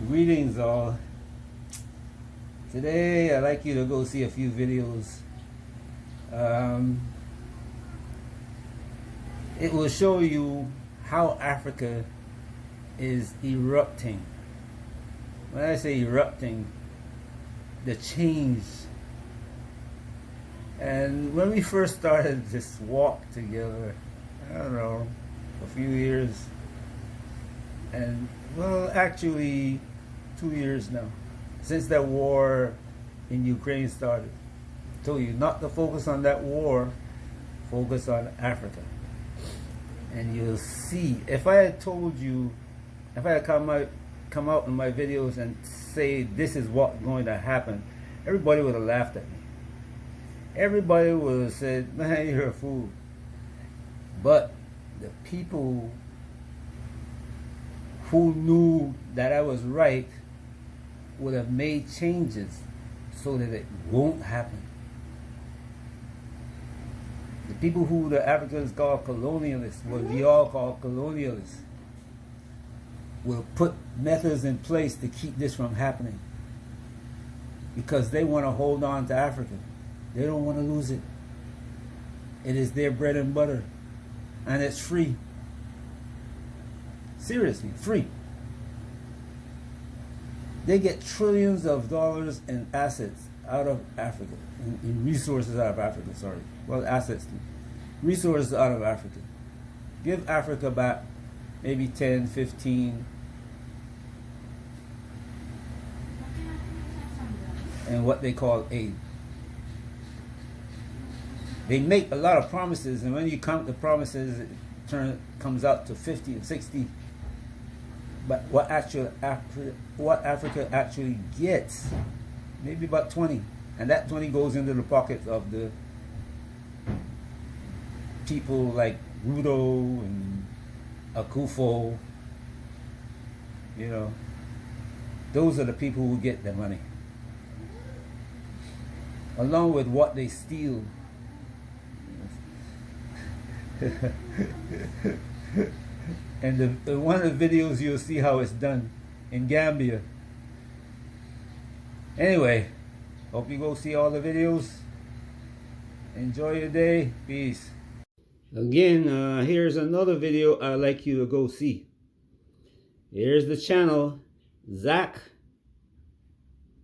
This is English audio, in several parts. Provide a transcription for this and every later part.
Greetings all. Today I'd like you to go see a few videos. It will show you how Africa is erupting. When I say erupting, the change. And when we first started this walk together, I don't know, a few years, and well, actually 2 years now, since that war in Ukraine started. I told you not to focus on that war, focus on Africa. And you'll see, if I had told you, if I had come out in my videos and say this is what's going to happen, everybody would have laughed at me. Everybody would have said, man, you're a fool. But the people who knew that I was right would have made changes so that it won't happen. The people who the Africans call colonialists, what we all call colonialists, will put methods in place to keep this from happening, because they want to hold on to Africa. They don't want to lose it. It is their bread and butter, and it's free. Seriously, free. They get trillions of dollars in assets out of Africa, in resources out of Africa, sorry. Well, assets, resources out of Africa. Give Africa back maybe 10, 15, and what they call aid. They make a lot of promises, and when you count the promises, it comes out to 50 and 60. But what Africa actually gets, maybe about 20, and that 20 goes into the pockets of the people like Rudo and Akufo. You know, those are the people who get the money, along with what they steal. And one of the videos, you'll see how it's done in Gambia. Anyway, hope you go see all the videos. Enjoy your day. Peace. Again, here's another video I'd like you to go see. Here's the channel, Zach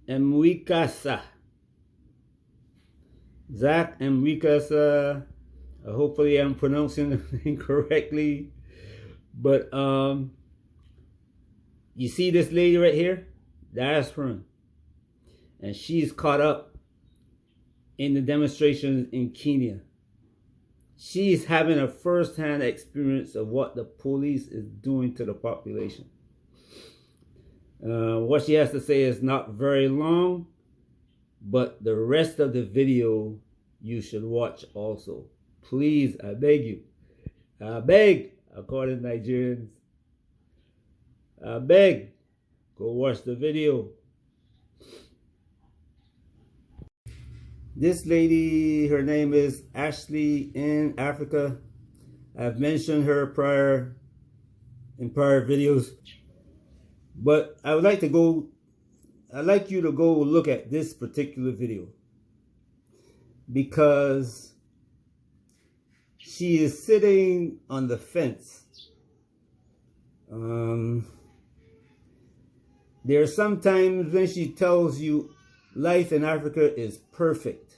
Mwikasa. Zach Mwikasa. Hopefully I'm pronouncing the name correctly. But you see this lady right here? That's her. And she's caught up in the demonstrations in Kenya. She's having a first-hand experience of what the police is doing to the population. What she has to say is not very long, but the rest of the video you should watch also. Please, I beg you. I beg, according to Nigerians. I beg, go watch the video. This lady, her name is Ashley in Africa. I've mentioned her in prior videos. But I would like to go, I'd like you to go look at this particular video, because she is sitting on the fence. There are some times when she tells you life in Africa is perfect.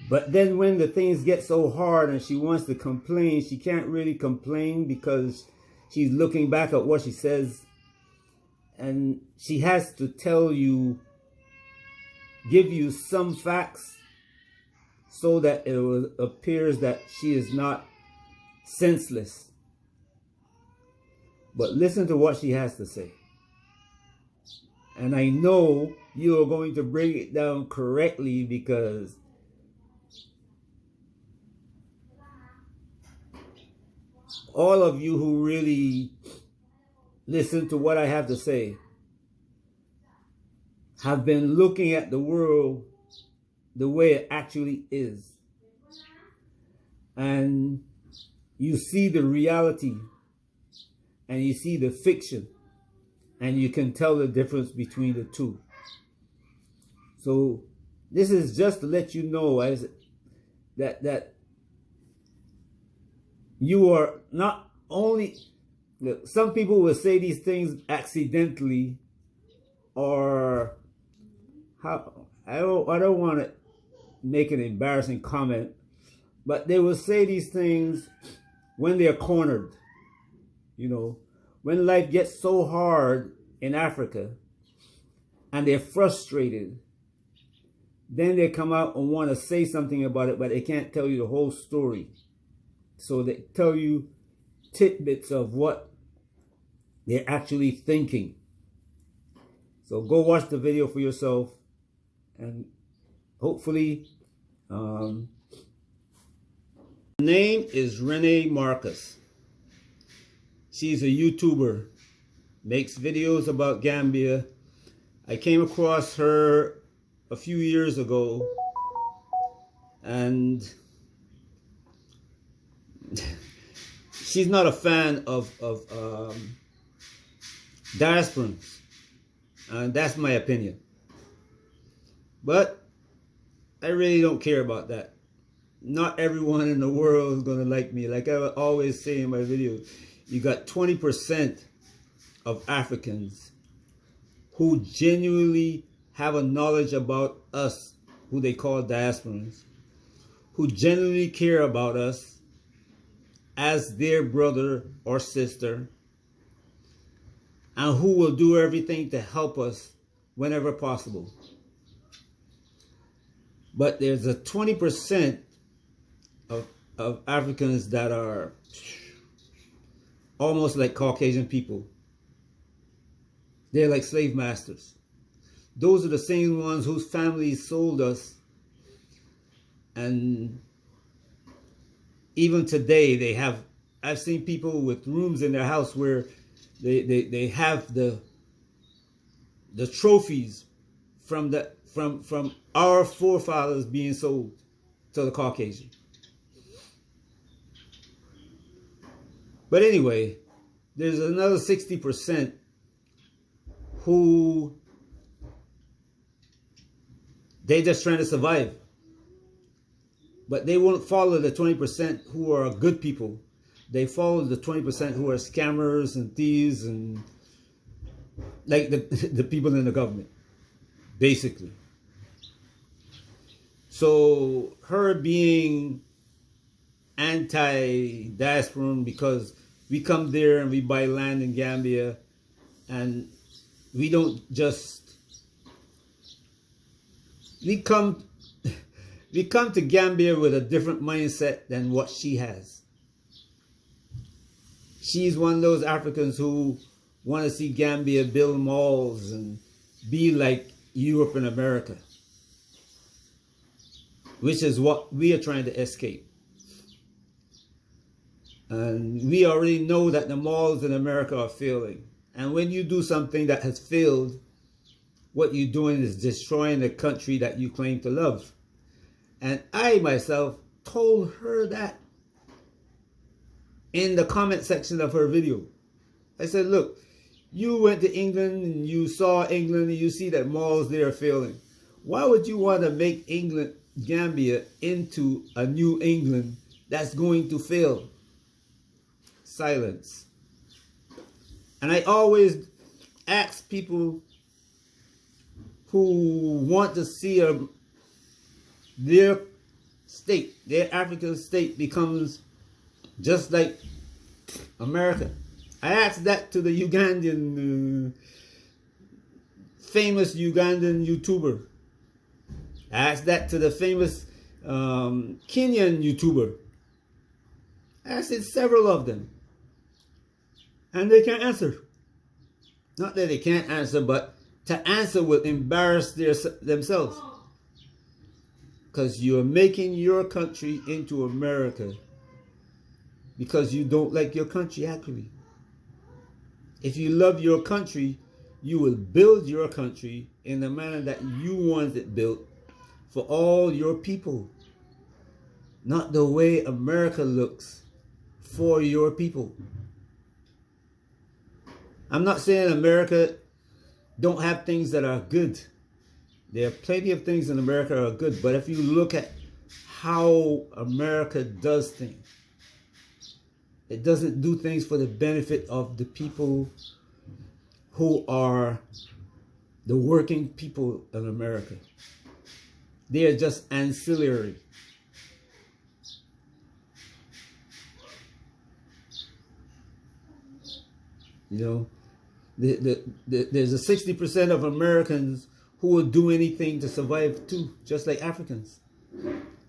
But then when the things get so hard and she wants to complain, she can't really complain because she's looking back at what she says. And she has to tell you, give you some facts, so that it appears that she is not senseless. But listen to what she has to say. And I know you are going to bring it down correctly, because all of you who really listen to what I have to say have been looking at the world the way it actually is. And you see the reality and you see the fiction. and you can tell the difference between the two. So this is just to let you know as that you are not only, look, some people will say these things accidentally, or how I don't want to make an embarrassing comment, but they will say these things when they're cornered. You know, when life gets so hard in Africa and they're frustrated, then they come out and want to say something about it, but they can't tell you the whole story. So they tell you tidbits of what they're actually thinking. So go watch the video for yourself, and hopefully, her name is Renee Marcus. She's a YouTuber, makes videos about Gambia. I came across her a few years ago, and she's not a fan of diasporans, and that's my opinion. But I really don't care about that. Not everyone in the world is gonna like me. Like I always say in my videos, you got 20% of Africans who genuinely have a knowledge about us, who they call diasporans, who genuinely care about us as their brother or sister, and who will do everything to help us whenever possible. But there's a 20% of Africans that are almost like Caucasian people. They're like slave masters. Those are the same ones whose families sold us. And even today they have, I've seen people with rooms in their house where they have the trophies from our forefathers being sold to the Caucasian. But anyway, there's another 60% who they just trying to survive. But they won't follow the 20% who are good people. They follow the 20% who are scammers and thieves and like the people in the government, basically. So her being anti-diasporan because we come there and we buy land in Gambia, and we don't just, we come to Gambia with a different mindset than what she has. She's one of those Africans who want to see Gambia build malls and be like Europe and America, which is what we are trying to escape. And we already know that the malls in America are failing. And when you do something that has failed, what you're doing is destroying the country that you claim to love. And I myself told her that in the comment section of her video. I said, look, you went to England and you saw England and you see that malls there are failing. Why would you want to make Gambia into a New England that's going to fail? Silence. And I always ask people who want to see their state, their African state becomes just like America. I asked that to the Ugandan, famous Ugandan YouTuber. I asked that to the famous Kenyan YouTuber. I asked it several of them. And they can't answer. Not that they can't answer, but to answer will embarrass themselves. Because you're making your country into America because you don't like your country, actually. If you love your country, you will build your country in the manner that you want it built for all your people. Not the way America looks for your people. I'm not saying America don't have things that are good. There are plenty of things in America that are good, but if you look at how America does things, it doesn't do things for the benefit of the people who are the working people in America. They are just ancillary. You know, there's a 60% of Americans who will do anything to survive too, just like Africans.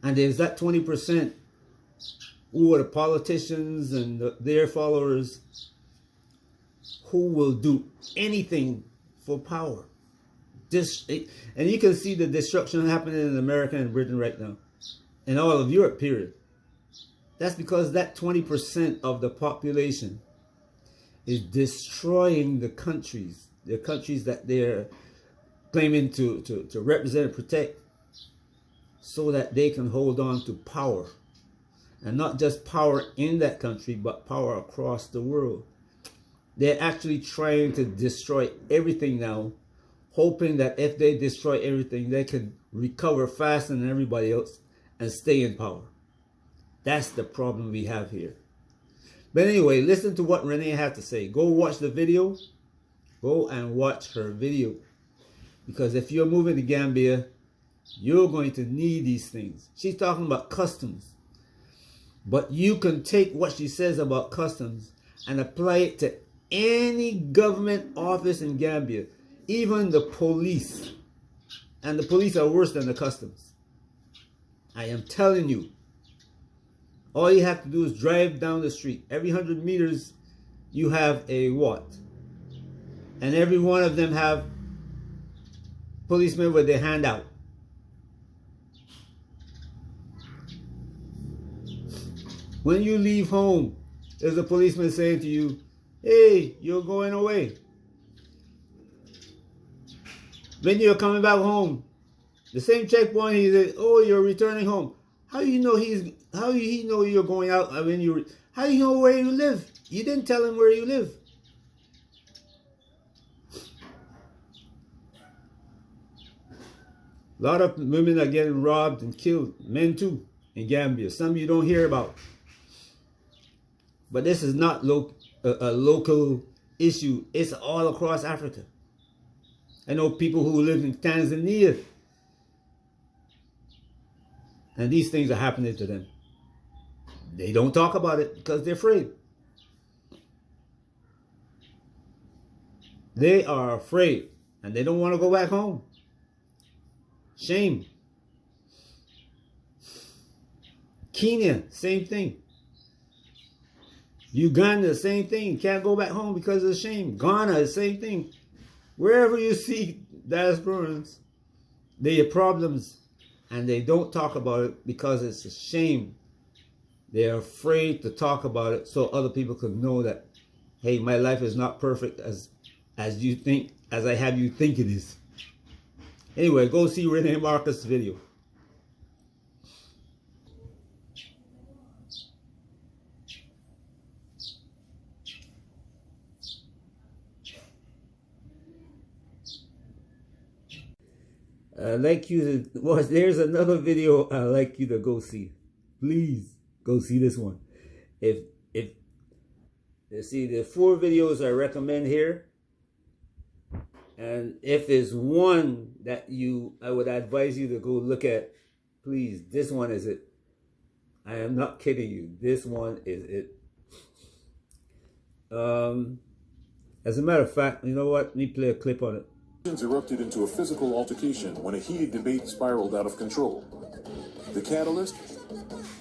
And there's that 20% who are the politicians and their followers who will do anything for power. And you can see the destruction happening in America and Britain right now, and all of Europe, period. That's because that 20% of the population is destroying the countries that they're claiming to represent and protect, so that they can hold on to power. And not just power in that country, but power across the world. They're actually trying to destroy everything now, hoping that if they destroy everything, they can recover faster than everybody else and stay in power. That's the problem we have here. But anyway, listen to what Renee had to say. Go watch the video. Go and watch her video. Because if you're moving to Gambia, you're going to need these things. She's talking about customs. But you can take what she says about customs and apply it to any government office in Gambia. Even the police. And the police are worse than the customs. I am telling you. All you have to do is drive down the street. Every 100 meters, you have a what? And every one of them have policemen with their hand out. When you leave home, there's a policeman saying to you, hey, you're going away. When you're coming back home, the same checkpoint, he said, oh, you're returning home. How do you know how do he know you're going out? I mean, how do you know where you live? You didn't tell him where you live. A lot of women are getting robbed and killed, men too, in Gambia. Some you don't hear about. But this is not a local issue. It's all across Africa. I know people who live in Tanzania, and these things are happening to them. They don't talk about it because they're afraid. They are afraid and they don't want to go back home. Shame. Kenya, same thing. Uganda, same thing. Can't go back home because of shame. Ghana, same thing. Wherever you see diasporans, they have problems and they don't talk about it because it's a shame. They're afraid to talk about it so other people can know that, hey, my life is not perfect as you think, as I have you think it is. Anyway, go see Renee Marcus' video. I'd like you to watch. There's another video I'd like you to go see. Please go see this one. If see the 4 videos I recommend here, and if there's one that I would advise you to go look at, please, this one is it. I am not kidding you. This one is it. As a matter of fact, you know what? Let me play a clip on it. Erupted into a physical altercation when a heated debate spiraled out of control. The catalyst?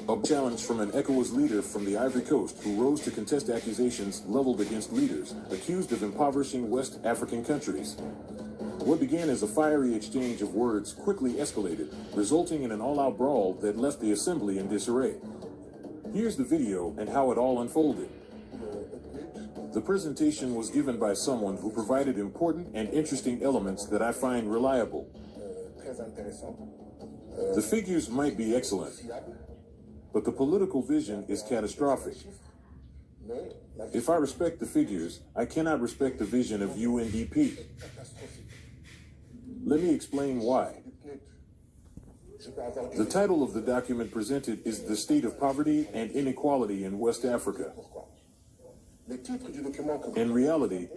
A challenge from an ECOWAS leader from the Ivory Coast who rose to contest accusations leveled against leaders accused of impoverishing West African countries. What began as a fiery exchange of words quickly escalated, resulting in an all-out brawl that left the assembly in disarray. Here's the video and how it all unfolded. The presentation was given by someone who provided important and interesting elements that I find reliable. The figures might be excellent, but the political vision is catastrophic. If I respect the figures, I cannot respect the vision of UNDP. Let me explain why. The title of the document presented is The State of Poverty and Inequality in West Africa. In reality,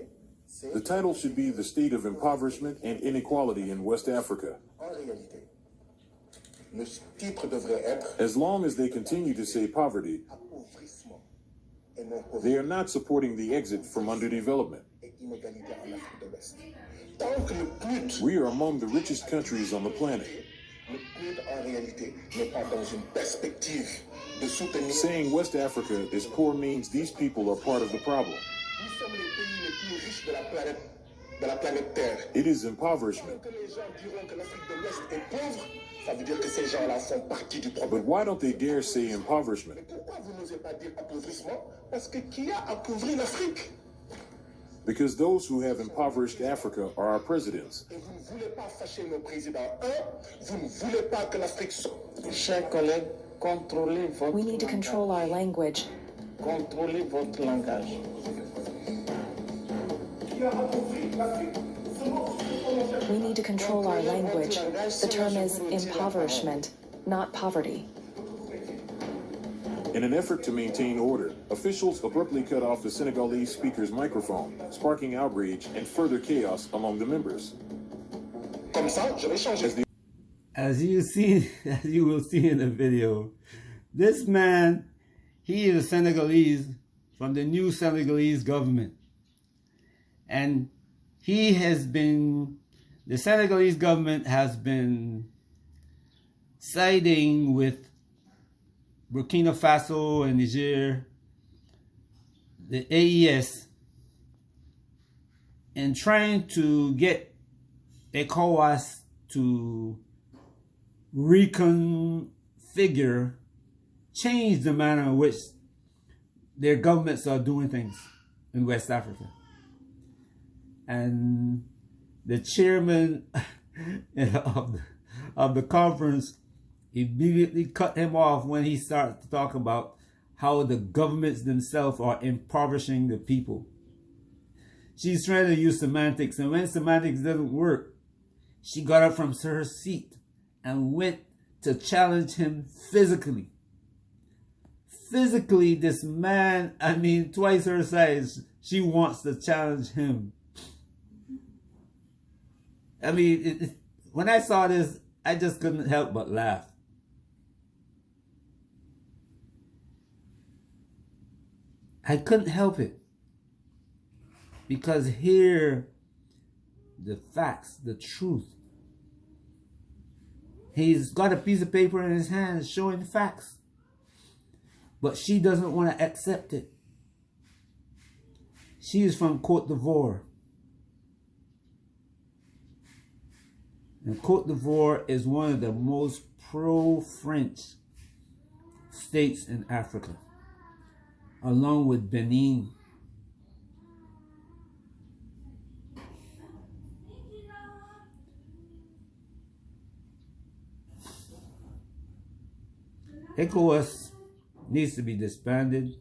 the title should be The State of Impoverishment and Inequality in West Africa. As long as they continue to say poverty, they are not supporting the exit from underdevelopment. We are among the richest countries on the planet. Saying West Africa is poor means these people are part of the problem. It is impoverishment. But why don't they dare say impoverishment? Because those who have impoverished Africa are our presidents. We need to control our language. We need to control our language. The term is impoverishment, not poverty. In an effort to maintain order, officials abruptly cut off the Senegalese speaker's microphone, sparking outrage and further chaos among the members. As you will see in the video, this man, he is a Senegalese from the new Senegalese government. And the Senegalese government has been siding with Burkina Faso and Niger, the AES, and trying to get ECOWAS to reconfigure, change the manner in which their governments are doing things in West Africa. And the chairman of the conference immediately cut him off when he started to talk about how the governments themselves are impoverishing the people. She's trying to use semantics, and when semantics doesn't work, she got up from her seat and went to challenge him physically. Physically, this man, twice her size, she wants to challenge him. When I saw this, I just couldn't help but laugh. I couldn't help it. Because here, the facts, the truth. He's got a piece of paper in his hand showing the facts. But she doesn't want to accept it. She is from Côte d'Ivoire. And Côte d'Ivoire is one of the most pro-French states in Africa, along with Benin. ECOWAS needs to be disbanded.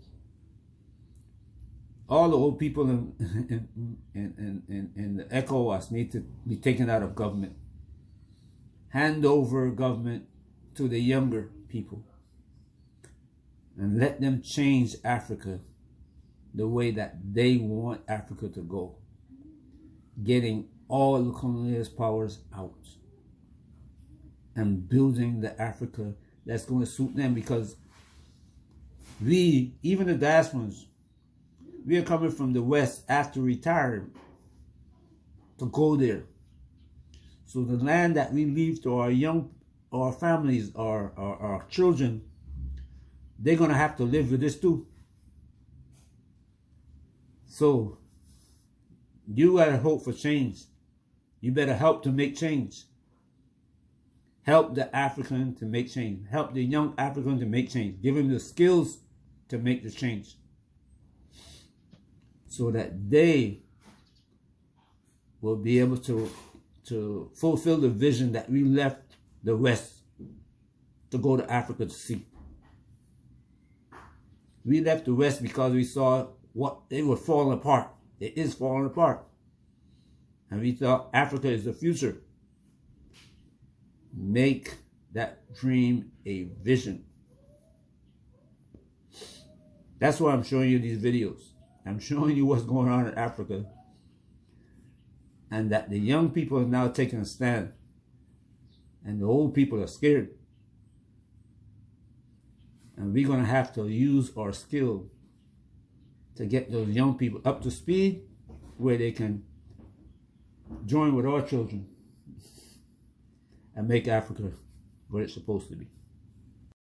All the old people in the ECOWAS need to be taken out of government. Hand over government to the younger people and let them change Africa the way that they want Africa to go, getting all the colonialist powers out and building the Africa that's going to suit them, because we, even the diasporans, we are coming from the West after retirement to go there. So the land that we leave to our families, our children, they're going to have to live with this too. So you got to hope for change. You better help to make change. Help the African to make change. Help the young African to make change. Give them the skills to make the change, so that they will be able to fulfill the vision that we left the West to go to Africa to see. We left the West because we saw what they were falling apart. It is falling apart. And we thought Africa is the future. Make that dream a vision. That's why I'm showing you these videos. I'm showing you what's going on in Africa. And that the young people are now taking a stand. And the old people are scared. And we're going to have to use our skill to get those young people up to speed where they can join with our children and make Africa what it's supposed to be.